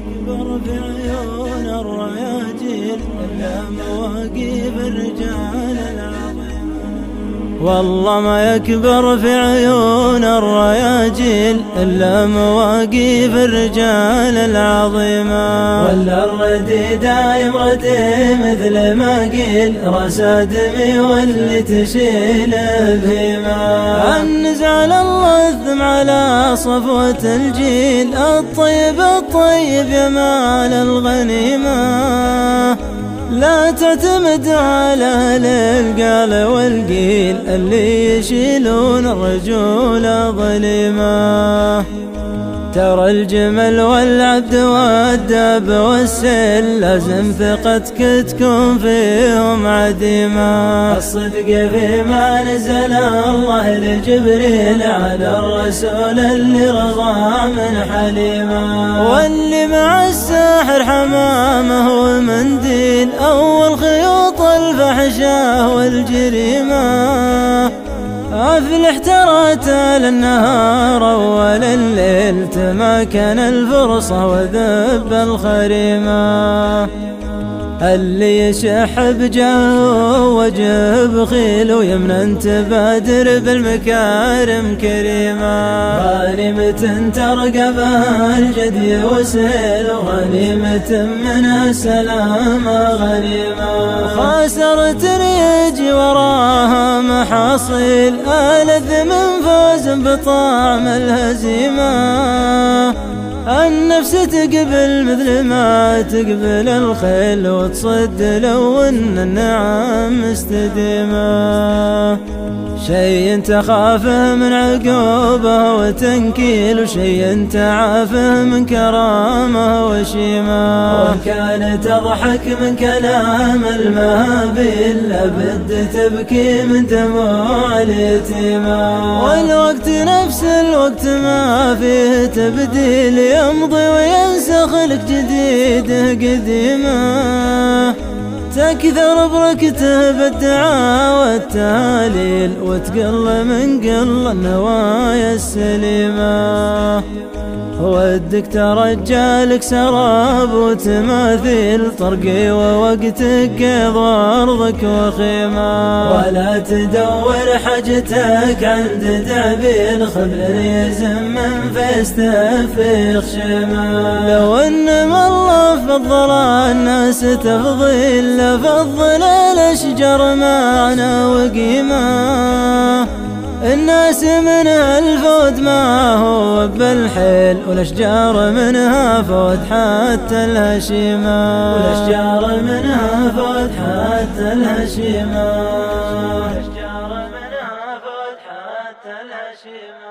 يكبر في عيون الرياجيل إلا مواقف الرجال العظيم. والله ما يكبر في عيون الرياجيل إلا مواقف الرجال العظيمة. ولا الردي دايم ردي مثل ما قيل راس آدمي واللي تشيل بهيمة. النزعل اللثم على صفوة الجيل الطيب الطيب يا مال الغنيمة. لا تعتمد على القال والقيل اللي يشيلون الرجول ظليمة. ترى الجمل والعبد والداب والسيل لازم ثقتك تكون فيهم عديمة. الصدق فيما نزل الله لجبريل على الرسول اللي رضى من حليمة. واللي مع الساحر حمامه ومنديل أول خيوط الفحشة والجريمة. أفلح ترى تال النهار أول الليل تمكن الفرصة وذب الخريمة. اللي يشح بجاه وجه بخيل ويمنى تبادر بالمكارم كريمة. غنيمة ترقبها الجدي وسيل غنيمة منها سلامة غنيمة. خاسرة يجي وراها محاصيل ألذ من فوز بطعم الهزيمة. النفس تقبل مثل ما تقبل الخيل وتصد لو ان النعم مستديمة. شيء تخافه من عقوبه وتنكيل وشيء تعافه من كرامه وشيمه. وكانت تضحك من كلام المهابيل لابد تبكي من دموع اليتيمة. والوقت نفس الوقت ما فيه تبديل يمضي وينسخ لك جديده قديمه. تكثر بركته بالدعاء والتهاليل وتقل من قل النوايا السليمة. ودك ترجى لك سراب وتماثيل طرقي ووقتك قيض أرضك وخيمة. ولا تدور حاجتك عند دعبيل خبر يزم من فيستفيق شيمة. لو انما الله فضل الناس تفضيل لفضل الاشجار معنا وقيمة. الناس منها الفود ما هو بالحيل والاشجار منها فود حتى الهشيمة. والاشجار منها فود حتى الهشيمة. والاشجار منها فود حتى الهشيمة.